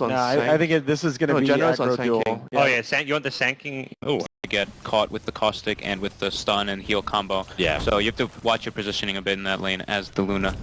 I think this is going to be aggro duel. Yeah. Oh yeah, you want the Sanking? Oh, get caught with the caustic and with the stun and heal combo. Yeah. So you have to watch your positioning a bit in that lane as the Luna,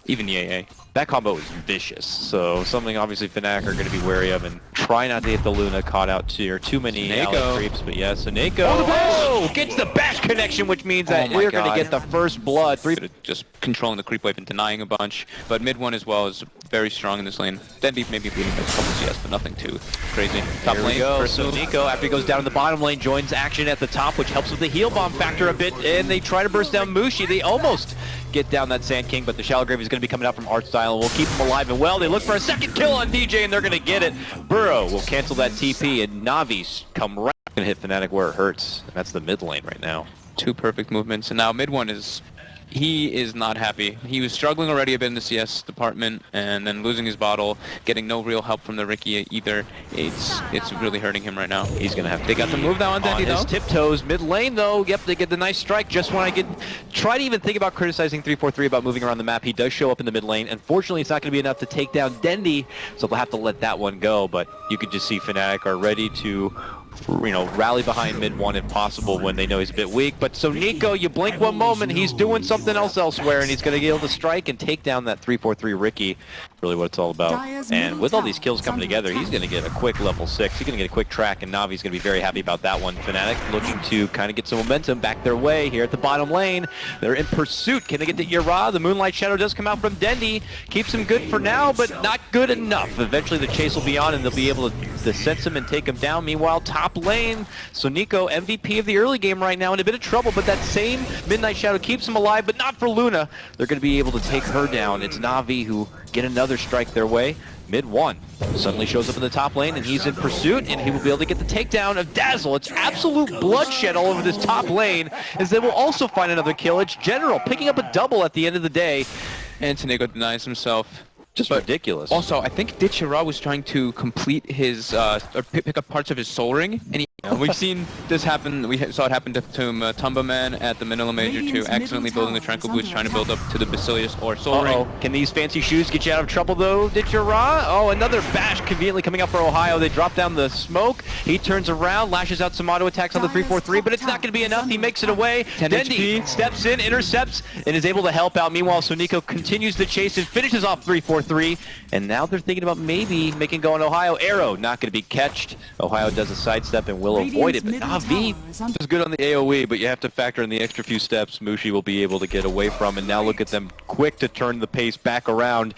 even the AA. That combo is vicious, so something obviously Fnatic are going to be wary of and try not to get the Luna caught out too many ally creeps, but yeah, so Nako gets the bash connection, which means that we're going to get the first blood. Just controlling the creep wave and denying a bunch, but mid one as well is very strong in this lane. Deadbeat maybe bleeding by a couple CS, but nothing too crazy. Top lane, so Nico, after he goes down in the bottom lane, joins action at the top, which helps with the heal bomb factor a bit, and they try to burst down Mushi. They almost get down that Sand King, but the Shallow Grave is going to be coming out from Artstyle, and we'll keep him alive and well. They look for a second kill on DJ, and they're going to get it. Burrow will cancel that TP, and NaVi's come right. Going to hit Fnatic where it hurts, and that's the mid lane right now. Two perfect movements, and now mid one he is not happy. He was struggling already a bit in the CS department, and then losing his bottle, getting no real help from the Riki either. It's really hurting him right now. He's gonna have to. They got the move now on Dandy though. His tiptoes mid lane though. Yep, they get the nice strike. Just when I try to even think about criticizing 343 about moving around the map, he does show up in the mid lane. Unfortunately, it's not going to be enough to take down Dendy, so they'll have to let that one go. But you can just see Fnatic are ready to, rally behind mid one if possible when they know he's a bit weak. But so Nico, you blink one moment, he's doing something else elsewhere, and he's going to be able to strike and take down that 343 Riki. Really what it's all about. And with all these kills coming together, he's going to get a quick level 6. He's going to get a quick track, and NaVi's going to be very happy about that one. Fnatic looking to kind of get some momentum back their way here at the bottom lane. They're in pursuit. Can they get to Ira? The Moonlight Shadow does come out from Dendy. Keeps him good for now, but not good enough. Eventually the chase will be on, and they'll be able to sense him and take him down. Meanwhile, top lane, so Nico, MVP of the early game right now, in a bit of trouble, but that same Midnight Shadow keeps him alive, but not for Luna. They're going to be able to take her down. It's NaVi who get another strike their way. Mid one suddenly shows up in the top lane, and he's in pursuit, and he will be able to get the takedown of Dazzle. It's absolute bloodshed all over this top lane, as they will also find another kill. It's General picking up a double at the end of the day. And Tanego denies himself. Just ridiculous. Also, I think Dichira was trying to complete his, or pick up parts of his Soul Ring, and we've seen this happen. We saw it happen to Tumba Man at the Manila Major too, accidentally building the Tranquil Boots, trying to build up to the Basilius or Soul Ring. Can these fancy shoes get you out of trouble though, Dichira? Oh, another bash conveniently coming up for Ohio. They drop down the smoke. He turns around, lashes out some auto attacks on the 343, but it's not going to be enough. He makes it away. Dendy steps in, intercepts, and is able to help out. Meanwhile, Soniko continues the chase and finishes off 343. And now they're thinking about maybe making go on Ohio. Arrow not going to be catched. Ohio does a sidestep and will avoid it, but NaVi is good on the AoE, but you have to factor in the extra few steps Mushi will be able to get away from, and now look at them quick to turn the pace back around.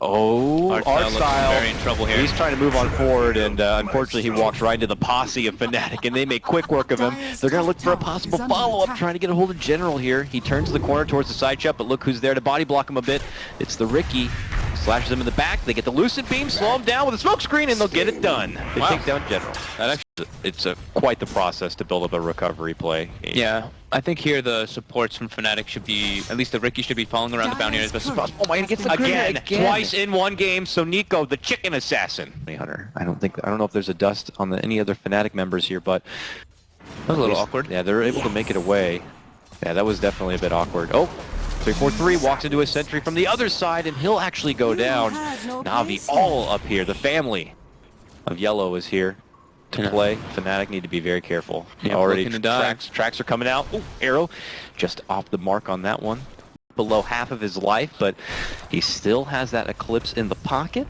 Artstyle very in trouble here. He's trying to move on forward, and unfortunately he walks right into the posse of Fnatic, and they make quick work of him. They're going to look for a possible follow-up, trying to get a hold of General here. He turns the corner towards the side shot, but look who's there to body block him a bit. It's the Riki. Slashes him in the back. They get the Lucid Beam, slow him down with a smoke screen, and they'll get it done. They take down General. It's quite the process to build up a recovery play. Yeah, I think here the supports from Fnatic should be, at least the Riki should be following around the bounty as best as possible. Oh my God, gets again, twice in one game. So Nico, the chicken assassin. Hunter. I don't know if there's a dust on any other Fnatic members here, but that was a little awkward. Yeah, they're able to make it away. Yeah, that was definitely a bit awkward. 343 walks into a sentry from the other side, and he'll actually go down. NaVi all up here. The family of Yellow is here to play. Fnatic need to be very careful. Yeah, already tracks are coming out. Arrow just off the mark on that one. Below half of his life, but he still has that Eclipse in the pocket,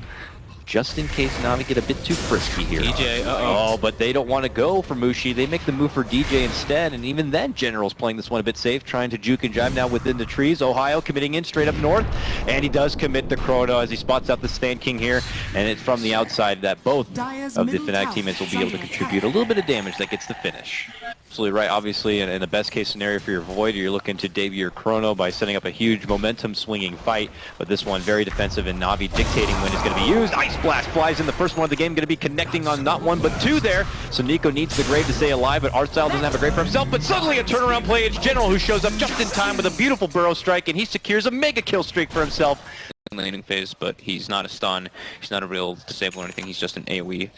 just in case NaVi get a bit too frisky here. DJ, but they don't want to go for Mushi. They make the move for DJ instead, and even then General's playing this one a bit safe, trying to juke and jive now within the trees. Ohio committing in straight up north, and he does commit the Chrono as he spots out the Stand King here, and it's from the outside that both of the Fnatic teammates will be able to contribute a little bit of damage that gets the finish. Absolutely right. Obviously, in the best case scenario for your Void, you're looking to debut your Chrono by setting up a huge momentum swinging fight, but this one very defensive, and NaVi dictating when it's going to be used. Ice Blast flies in the first one of the game, going to be connecting on not one but two there. So Nico needs the Grave to stay alive, but Artstyle doesn't have a Grave for himself, but suddenly a turnaround play. It's General who shows up just in time with a beautiful Burrow strike, and he secures a mega kill streak for himself. Laning phase, but he's not a stun. He's not a real disable or anything. He's just an AoE.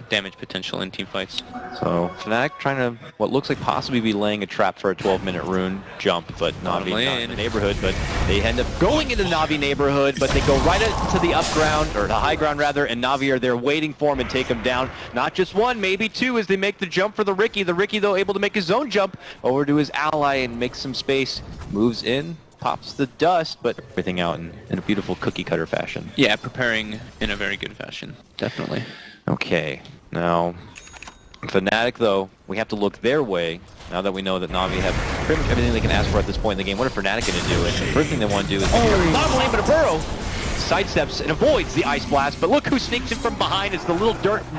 damage potential in team fights. So Fnatic trying to what looks like possibly be laying a trap for a 12-minute rune jump, but NaVi not in the neighborhood. But they end up going into NaVi neighborhood, but they go right into the up ground, or the high ground rather, and NaVi are there waiting for him and take him down. Not just one, maybe two, as they make the jump for the Riki. The Riki, though, able to make his own jump over to his ally and make some space. Moves in, pops the dust, but everything out in a beautiful cookie cutter fashion. Yeah, preparing in a very good fashion, definitely. Okay, now Fnatic, though, we have to look their way now that we know that NaVi have pretty much everything they can ask for at this point in the game. What are Fnatic going to do? And the first thing they want to do is bottom lane, but a burrow sidesteps and avoids the ice blast, but look who sneaks in from behind. It's the little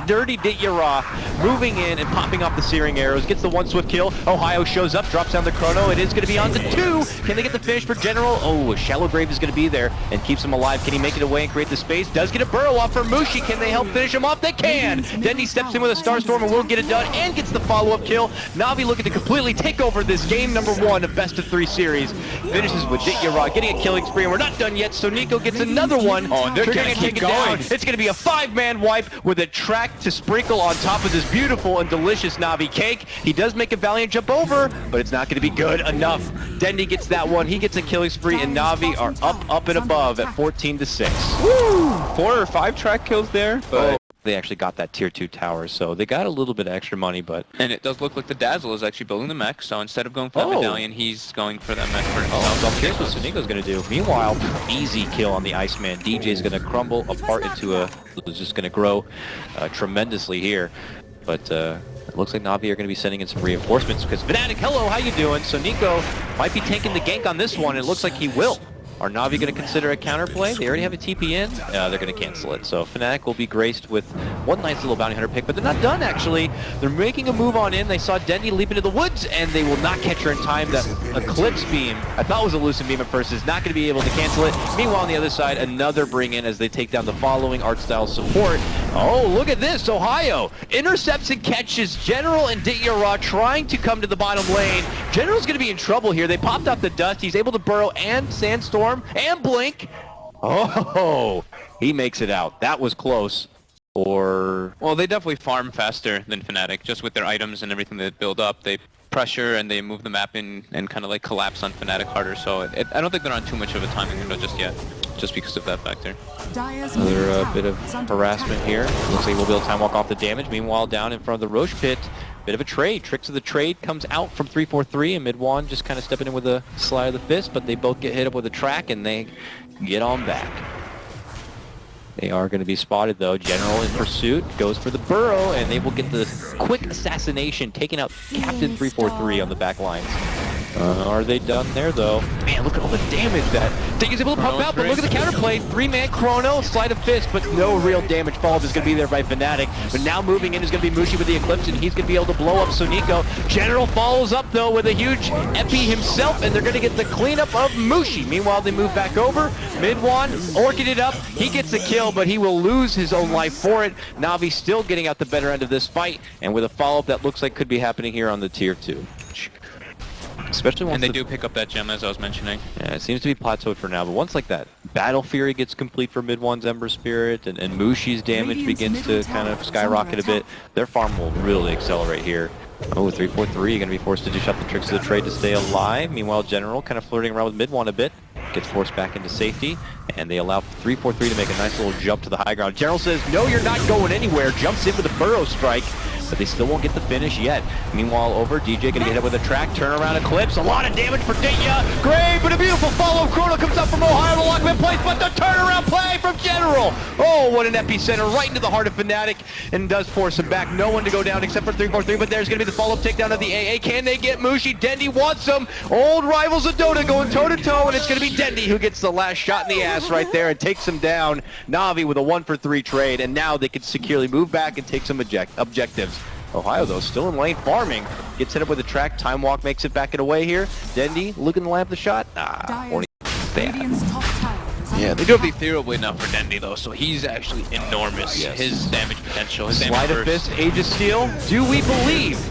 dirty Dityara moving in and popping off the searing arrows, gets the one swift kill. Ohio shows up, drops down the chrono. It is going to be on to 2. Can they get the finish for General? Oh, Shallow Grave is going to be there and keeps him alive. Can he make it away and create the space? Does get a burrow off for Mushi. Can they help finish him off? They can! Dendy steps in with a Starstorm and will get it done and gets the follow-up kill. NaVi looking to completely take over this game number 1 of best of 3 series. Finishes with Dityara getting a killing spree, and we're not done yet, so Nico gets another one. Oh, they're going to take it down. It's going to be a 5-man wipe with a track to sprinkle on top of this beautiful and delicious NaVi cake. He does make a valiant jump over, but it's not going to be good enough. Dendy gets that one. He gets a killing spree, and NaVi are up and above at 14-6. Woo! 4 or 5 track kills there, but they actually got that tier 2 tower, so they got a little bit of extra money, but... And it does look like the Dazzle is actually building the mech, so instead of going for that medallion, he's going for that mech for himself. So I'm curious what Sunico's going to do. Meanwhile, easy kill on the Iceman. DJ's going to crumble apart into a... It's just going to grow tremendously here, but... It looks like NaVi are going to be sending in some reinforcements because Fnatic, hello, how you doing? So Nico might be taking the gank on this one. It looks like he will. Are NaVi going to consider a counterplay? They already have a TP in. They're going to cancel it. So Fnatic will be graced with one nice little bounty hunter pick, but they're not done, actually. They're making a move on in. They saw Dendy leap into the woods, and they will not catch her in time. That Eclipse beam, I thought was a Lucent beam at first, is not going to be able to cancel it. Meanwhile, on the other side, another bring in as they take down the following art style support. Oh, look at this. Ohio intercepts and catches General and Dityara trying to come to the bottom lane. General's going to be in trouble here. They popped out the dust. He's able to burrow and Sandstorm and blink. Oh, he makes it out. That was close. Or well, they definitely farm faster than Fnatic, just with their items and everything that build up. They pressure and they move the map in and kind of like collapse on Fnatic harder. So I don't think they're on too much of a timing window just yet, just because of that factor. Another bit of harassment here. Looks like we'll be able to time walk off the damage. Meanwhile, down in front of the Roche pit, bit of a trade. Tricks of the trade comes out from 343, and Mid-Wan just kind of stepping in with a slide of the fist, but they both get hit up with a track, and they get on back. They are going to be spotted, though. General in pursuit, goes for the burrow, and they will get the quick assassination, taking out Captain 343 on the back lines. Are they done there, though? Man, look at all the damage that thing is able to pump out, but look at the counterplay. 3-man chrono, slide of fist, but no real damage followed is going to be there by Fnatic. But now moving in is going to be Mushi with the Eclipse, and he's going to be able to blow up Sonico. General follows up, though, with a huge epi himself, and they're going to get the cleanup of Mushi. Meanwhile, they move back over. Mid-Wan orchid it up. He gets a kill, but he will lose his own life for it. NaVi still getting out the better end of this fight, and with a follow-up that looks like could be happening here on the tier 2. Especially once they do pick up that gem, as I was mentioning. Yeah, it seems to be plateaued for now, but once like that Battle Fury gets complete for Mid-Wan's Ember Spirit, and Mushi's damage begins to kind of skyrocket a bit, their farm will really accelerate here. Oh, 343 going to be forced to dish out the tricks of the trade to stay alive. Meanwhile, General kind of flirting around with Mid-Wan a bit, gets forced back into safety, and they allow 343 to make a nice little jump to the high ground. General says, no, you're not going anywhere, jumps in with a burrow strike, but they still won't get the finish yet. Meanwhile, over, DJ gonna get hit with a track, turn around Eclipse, a lot of damage for Ditya. Grave, but a beautiful follow. Chrono comes up from Ohio, the lock in place, but the turnaround play from General. Oh, what an epicenter, right into the heart of Fnatic, and does force him back. No one to go down except for 343, but there's gonna be the follow-up takedown of the AA. Can they get Mushi? Dendy wants them. Old rivals of Dota going toe-to-toe, and it's gonna be Dendy who gets the last shot in the ass right there and takes him down. NaVi with a 1-for-3 trade, and now they can securely move back and take some objectives. Ohio, though, still in lane farming. Gets hit up with a track. Time walk makes it back and away here. Dendy looking to lamp the shot. Yeah, they do have the ethereal blade now for Dendy, though, so he's actually enormous. Yes. His damage potential, his Slide of fist, Age of Steel. Do we believe?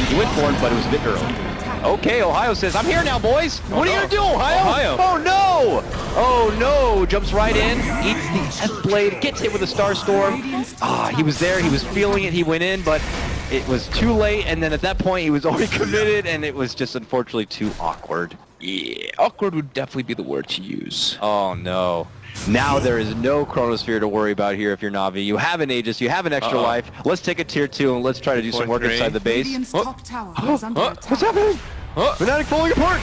He went for it, but it was a bit early. Okay, Ohio says, I'm here now, boys. What are you going to do, Ohio? Oh, no! no! Oh no! Jumps right in, eats the S-Blade, gets hit with a Star Storm. He was there, he was feeling it, he went in, but it was too late, and then at that point he was already committed, and it was just unfortunately too awkward. Yeah, awkward would definitely be the word to use. Oh no. Now there is no Chronosphere to worry about here if you're Na'Vi. You have an Aegis, you have an extra life. Let's take a tier 2 and let's try to do some work inside the base. Top tower is under attack. What's happening? Fnatic falling apart!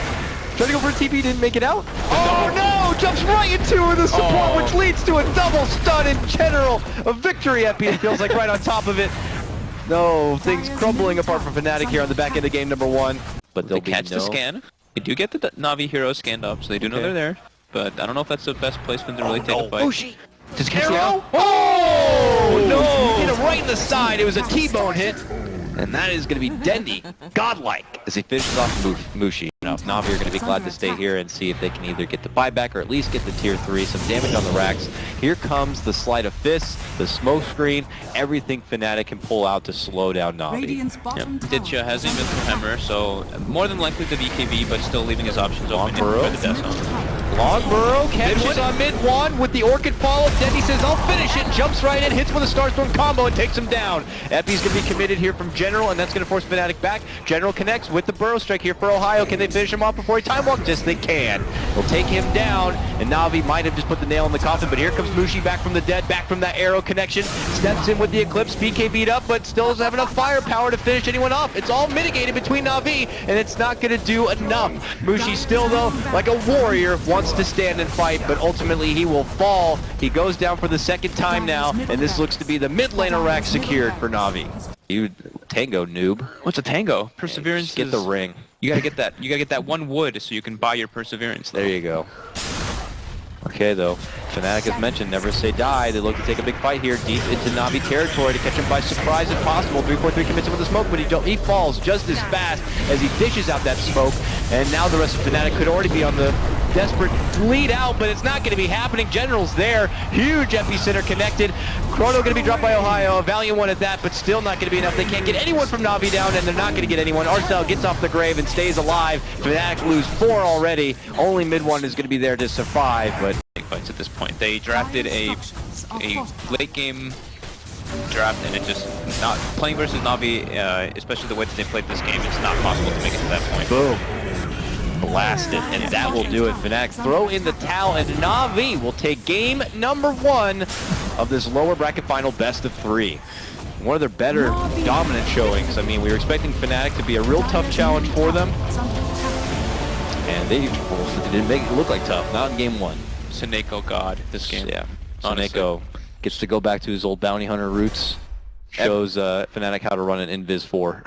Trying to go for a TP, didn't make it out. Oh no! Jumps right into the support, which leads to a double stun in general. A victory at it feels like right on top of it. No, things crumbling apart from Fnatic here on the back end of game number 1. But they'll catch the scan. They do get the Na'Vi heroes scanned up, so they do know they're there. But I don't know if that's the best placement to really take a fight. Mushi! Just catch the arrow? Oh no! Hit him right in the side. It was a T-bone hit. And that is going to be Dendi, godlike, as he finishes off Mushi. Na'Vi are going to be glad to stay here and see if they can either get the buyback or at least get the tier 3, some damage on the racks. Here comes the sleight of fists, the smoke screen, everything Fnatic can pull out to slow down Na'Vi. Ditcha has the invincible hammer, so more than likely the BKB, but still leaving his options open for the death zone. Long burrow, catches on mid one with the Orchid follow. Dendi says, I'll finish it, jumps right in, hits with a Starstorm combo and takes him down. Epi's going to be committed here from General, and that's going to force Fnatic back. General connects with the burrow strike here for Ohio. Can they finish him off before he time walks? Yes, they can. They'll take him down, and Na'Vi might have just put the nail in the coffin, but here comes Mushi back from the dead, back from that arrow connection. Steps in with the Eclipse, BK beat up, but still doesn't have enough firepower to finish anyone off. It's all mitigated between Na'Vi, and it's not going to do enough. Mushi still, though, like a warrior, wants to stand and fight, but ultimately he will fall. He goes down for the second time now, and this looks to be the mid laner rack secured for Na'Vi. You tango, noob. What's a tango? Perseverance. Get the ring. You gotta get that. You gotta get that one wood so you can buy your perseverance. There you go. Okay, though. Fnatic, as mentioned, never say die. They look to take a big fight here deep into Na'Vi territory to catch him by surprise if possible. 343 commits him with the smoke, but he falls just as fast as he dishes out that smoke. And now the rest of Fnatic could already be on the desperate lead out, but it's not going to be happening. General's there. Huge epicenter connected. Chrono going to be dropped by Ohio. A valiant one at that, but still not going to be enough. They can't get anyone from Na'Vi down, and they're not going to get anyone. Arcel gets off the grave and stays alive. Fnatic lose 4 already. Only mid one is going to be there to survive, but fights at this point. They drafted a late game draft, and it just not playing versus Na'Vi, especially the way that they played this game, it's not possible to make it to that point. Boom. Blasted, and that will do it. Fnatic throw in the towel, and Na'Vi will take game number 1 of this lower bracket final best of 3. One of their better dominant showings. I mean, we were expecting Fnatic to be a real tough challenge for them, and they didn't make it look like tough, not in game 1. Seneko God, this game. Yeah, Seneko gets to go back to his old bounty hunter roots, shows Fnatic how to run an Invis 4.